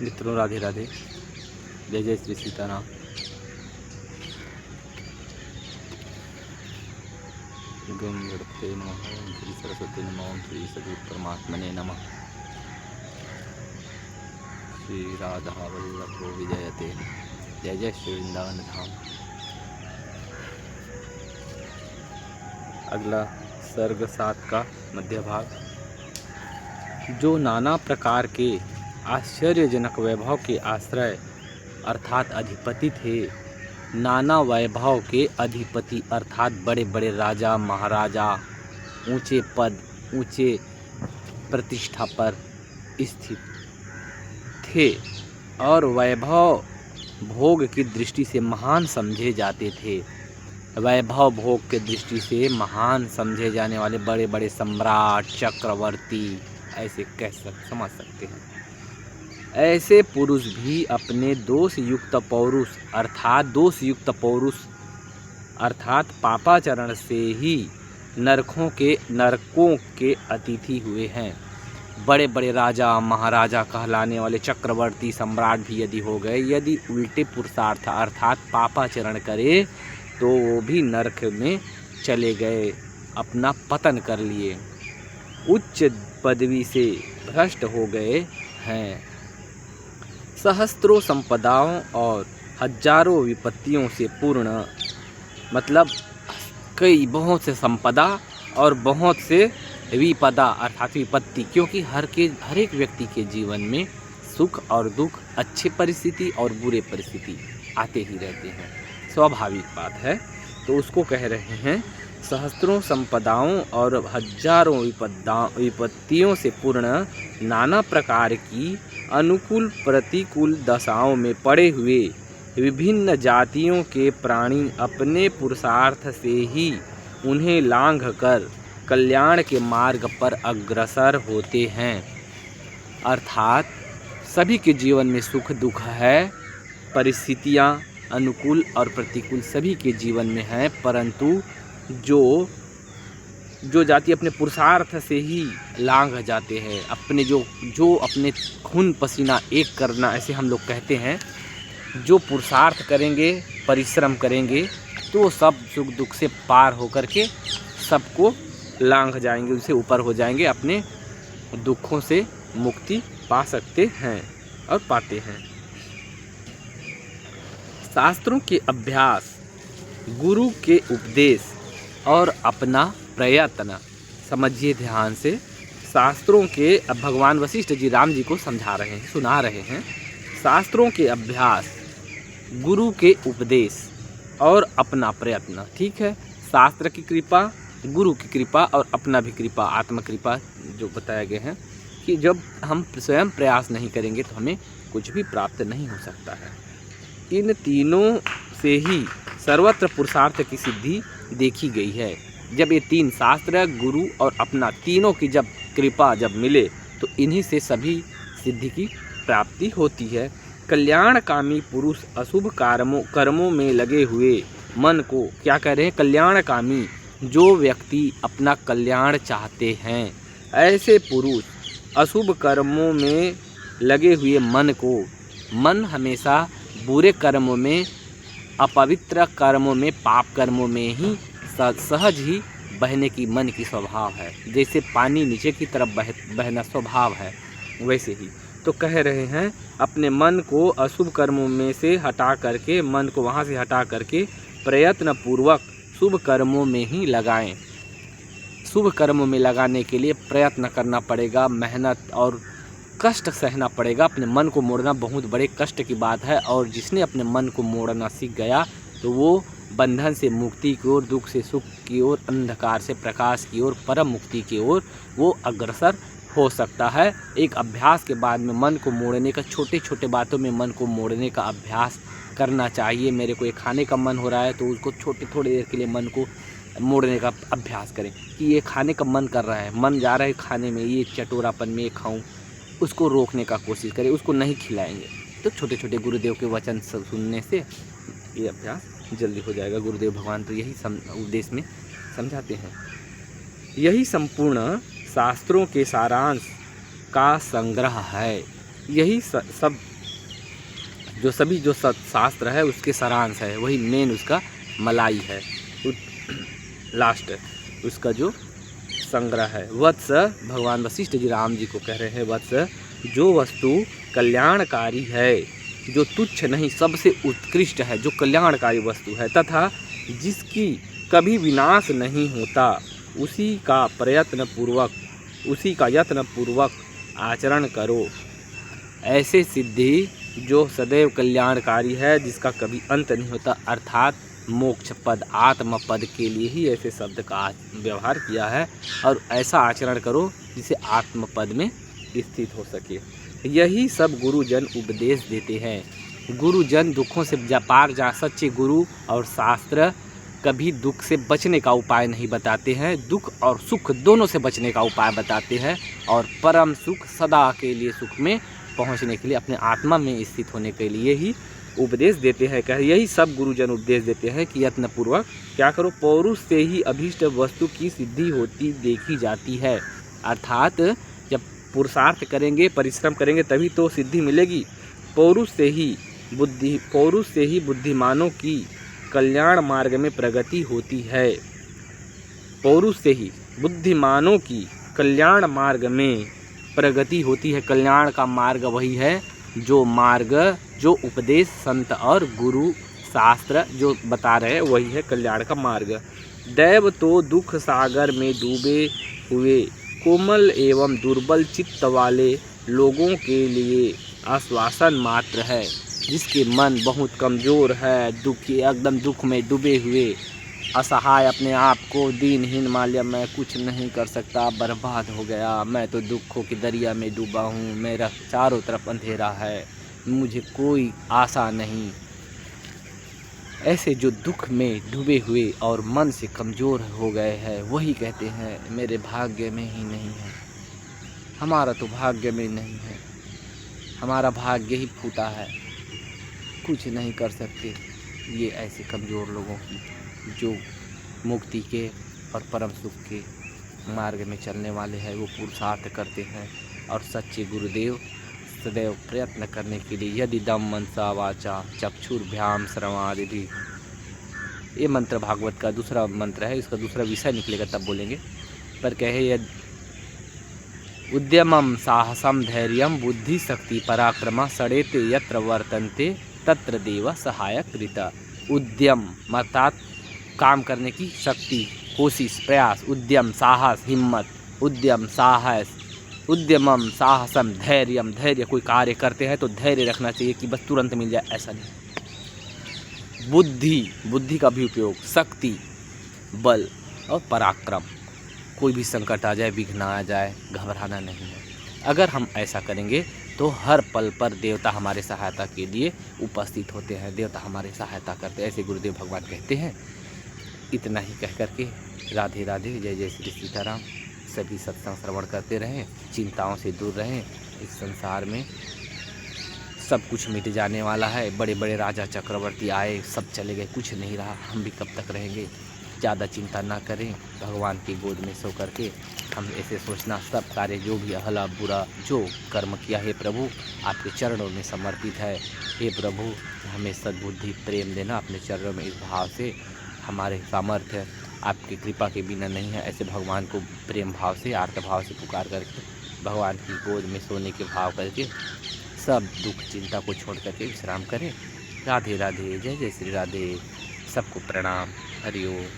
मित्रों, राधे राधे। जय जय श्री सीताराम। गं गणपते नमः। ओम श्री सरस्वती नमः। ओम श्री सद्गुरु परमात्मने नमः। श्री राधा वल्लभो विजयते। जय जय श्री वृंदावन धाम। अगला सर्ग 7 का मध्य भाग। जो नाना प्रकार के आश्चर्यजनक वैभव के आश्रय अर्थात अधिपति थे, नाना वैभव के अधिपति अर्थात बड़े बड़े राजा महाराजा ऊंचे पद ऊंचे प्रतिष्ठा पर स्थित थे और वैभव भोग की दृष्टि से महान समझे जाते थे। वैभव भोग की दृष्टि से महान समझे जाने वाले बड़े बड़े सम्राट चक्रवर्ती ऐसे समझ सकते हैं। ऐसे पुरुष भी अपने दोष युक्त पौरुष अर्थात पापाचरण से ही नरकों के अतिथि हुए हैं। बड़े बड़े राजा महाराजा कहलाने वाले चक्रवर्ती सम्राट भी यदि हो गए, यदि उल्टे पुरुषार्थ अर्थात पापाचरण करे तो वो भी नरक में चले गए, अपना पतन कर लिए, उच्च पदवी से भ्रष्ट हो गए हैं। सहस्त्रों संपदाओं और हजारों विपत्तियों से पूर्ण, मतलब बहुत से संपदा और बहुत से विपदा अर्थात विपत्ति, क्योंकि हर एक व्यक्ति के जीवन में सुख और दुख, अच्छी परिस्थिति और बुरे परिस्थिति आते ही रहते हैं, स्वाभाविक बात है। तो उसको कह रहे हैं सहस्त्रों संपदाओं और हजारों विपत्तियों से पूर्ण, नाना प्रकार की अनुकूल प्रतिकूल दशाओं में पड़े हुए विभिन्न जातियों के प्राणी अपने पुरुषार्थ से ही उन्हें लांघ कर कल्याण के मार्ग पर अग्रसर होते हैं। अर्थात सभी के जीवन में सुख दुख है, परिस्थितियाँ अनुकूल और प्रतिकूल सभी के जीवन में है, परंतु जो जाति अपने पुरुषार्थ से ही लांघ जाते हैं, अपने जो अपने खून पसीना एक करना ऐसे हम लोग कहते हैं, जो पुरुषार्थ करेंगे परिश्रम करेंगे तो सब सुख दुख से पार होकर के सबको लांघ जाएंगे, उनसे ऊपर हो जाएंगे, अपने दुखों से मुक्ति पा सकते हैं और पाते हैं। शास्त्रों के अभ्यास, गुरु के उपदेश और अपना प्रयत्न, समझिए ध्यान से। शास्त्रों के, अब भगवान वशिष्ठ जी राम जी को समझा रहे हैं, सुना रहे हैं। शास्त्रों के अभ्यास, गुरु के उपदेश और अपना प्रयत्न, ठीक है। शास्त्र की कृपा, गुरु की कृपा और अपना भी कृपा, आत्म कृपा जो बताया गया है कि जब हम स्वयं प्रयास नहीं करेंगे तो हमें कुछ भी प्राप्त नहीं हो सकता है। इन तीनों से ही सर्वत्र पुरुषार्थ की सिद्धि देखी गई है। जब ये तीन, शास्त्र गुरु और अपना, तीनों की जब कृपा जब मिले तो इन्हीं से सभी सिद्धि की प्राप्ति होती है। कल्याणकामी पुरुष अशुभ कर्मों में लगे हुए मन को, क्या कह रहे हैं, कल्याणकामी, जो व्यक्ति अपना कल्याण चाहते हैं, ऐसे पुरुष अशुभ कर्मों में लगे हुए मन को, मन हमेशा बुरे कर्मों में, अपवित्र कर्मों में, पाप कर्मों में ही सहज ही बहने की मन की स्वभाव है। जैसे पानी नीचे की तरफ बहना स्वभाव है, वैसे ही तो कह रहे हैं अपने मन को अशुभ कर्मों में से हटा करके, मन को वहाँ से हटा करके प्रयत्न पूर्वक शुभ कर्मों में ही लगाएं। शुभ कर्मों में लगाने के लिए प्रयत्न करना पड़ेगा, मेहनत और कष्ट सहना पड़ेगा। अपने मन को मोड़ना बहुत बड़े कष्ट की बात है, और जिसने अपने मन को मोड़ना सीख गया तो वो बंधन से मुक्ति की ओर, दुख से सुख की ओर, अंधकार से प्रकाश की ओर, परम मुक्ति की ओर वो अग्रसर हो सकता है। एक अभ्यास के बाद में मन को मोड़ने का, छोटे छोटे बातों में मन को मोड़ने का अभ्यास करना चाहिए। मेरे को ये खाने का मन हो रहा है तो उसको थोड़ी देर के लिए मन को मोड़ने का अभ्यास करें कि ये खाने का मन कर रहा है, मन जा रहा है खाने में, ये चटोरापन में खाऊं, उसको रोकने का कोशिश करें, उसको नहीं खिलाएंगे। तो छोटे छोटे गुरुदेव के वचन सुनने से ये अभ्यास जल्दी हो जाएगा। गुरुदेव भगवान तो यही उपदेश में समझाते हैं। यही संपूर्ण शास्त्रों के सारांश का संग्रह है। यही सब जो शास्त्र है उसके सारांश है, वही मेन उसका मलाई है, लास्ट उसका जो संग्रह है। वत्स, भगवान वशिष्ठ जी राम जी को कह रहे हैं, वत्स जो वस्तु कल्याणकारी है, जो तुच्छ नहीं सबसे उत्कृष्ट है, जो कल्याणकारी वस्तु है तथा जिसकी कभी विनाश नहीं होता, उसी का यत्न पूर्वक आचरण करो। ऐसे सिद्धि जो सदैव कल्याणकारी है, जिसका कभी अंत नहीं होता, अर्थात मोक्ष पद आत्म पद के लिए ही ऐसे शब्द का व्यवहार किया है। और ऐसा आचरण करो जिसे आत्म पद में स्थित हो सके। यही सब गुरुजन उपदेश देते हैं। गुरुजन दुखों से पार जा, सच्चे गुरु और शास्त्र कभी दुख से बचने का उपाय नहीं बताते हैं, दुख और सुख दोनों से बचने का उपाय बताते हैं, और परम सुख सदा के लिए सुख में पहुंचने के लिए, अपने आत्मा में स्थित होने के लिए ही उपदेश देते हैं। यही सब गुरुजन उपदेश देते हैं कि यत्नपूर्वक क्या करो, पौरुष से ही अभीष्ट वस्तु की सिद्धि होती देखी जाती है। अर्थात जब पुरुषार्थ करेंगे, परिश्रम करेंगे, तभी तो सिद्धि मिलेगी। पौरुष से ही बुद्धिमानों की कल्याण मार्ग में प्रगति होती है। पौरुष से ही बुद्धिमानों की कल्याण मार्ग में प्रगति होती है। कल्याण का मार्ग वही है जो उपदेश संत और गुरु शास्त्र जो बता रहे हैं, वही है कल्याण का मार्ग। दैव तो दुख सागर में डूबे हुए कोमल एवं दुर्बल चित्त वाले लोगों के लिए आश्वासन मात्र है। जिसके मन बहुत कमज़ोर है, दुखी, एकदम दुख में डूबे हुए, असहाय, अपने आप को दीनहीन मान लिया, मैं कुछ नहीं कर सकता, बर्बाद हो गया, मैं तो दुखों के दरिया में डूबा हूँ, मेरा चारों तरफ अंधेरा है, मुझे कोई आशा नहीं। ऐसे जो दुख में डूबे हुए और मन से कमज़ोर हो गए हैं, वही कहते हैं मेरे भाग्य में ही नहीं है, हमारा तो भाग्य में नहीं है, हमारा भाग्य ही फूटा है, कुछ नहीं कर सकते। ये ऐसे कमज़ोर लोगों की जो मुक्ति के और परम सुख के मार्ग में चलने वाले हैं, वो पुरुषार्थ करते हैं। और सच्चे गुरुदेव सदैव प्रयत्न करने के लिए, यदि दम मनसा वाचा चक्षुर्भ्याम श्रवणादि, ये मंत्र भागवत का दूसरा मंत्र है, इसका दूसरा विषय निकलेगा तब बोलेंगे। पर कहे यद उद्यमम साहसम धैर्यम बुद्धि शक्ति पराक्रम सड़ेते यत्र वर्तन्ते तत्र देव सहायक कृता। उद्यम अर्थात काम करने की शक्ति, कोशिश, प्रयास, उद्यम साहस, हिम्मत, उद्यम साहस, उद्यमम साहसम धैर्यम, धैर्य, कोई कार्य करते हैं तो धैर्य रखना चाहिए कि बस तुरंत मिल जाए, ऐसा नहीं। बुद्धि का भी उपयोग, शक्ति, बल और पराक्रम, कोई भी संकट आ जाए, विघ्न आ जाए, घबराना नहीं है। अगर हम ऐसा करेंगे तो हर पल पर देवता हमारे सहायता के लिए उपस्थित होते हैं, देवता हमारी सहायता करते हैं, ऐसे गुरुदेव भगवान कहते हैं। इतना ही कह करके राधे राधे, जय जय श्री सीताराम। सभी सत्संग श्रवण करते रहें, चिंताओं से दूर रहें। इस संसार में सब कुछ मिट जाने वाला है। बड़े बड़े राजा चक्रवर्ती आए, सब चले गए, कुछ नहीं रहा, हम भी कब तक रहेंगे। ज़्यादा चिंता ना करें, भगवान की गोद में सो करके हम ऐसे सोचना, सब कार्य जो भी अहला बुरा जो कर्म किया, हे प्रभु आपके चरणों में समर्पित है। हे प्रभु हमें सद्बुद्धि प्रेम देना अपने चरणों में, इस भाव से हमारे सामर्थ्य आपकी कृपा के बिना नहीं है। ऐसे भगवान को प्रेम भाव से, आर्त भाव से पुकार करके, भगवान की गोद में सोने के भाव करके सब दुख चिंता को छोड़ करके विश्राम करें। राधे राधे, जय जय श्री राधे। सबको प्रणाम, हरि ओम।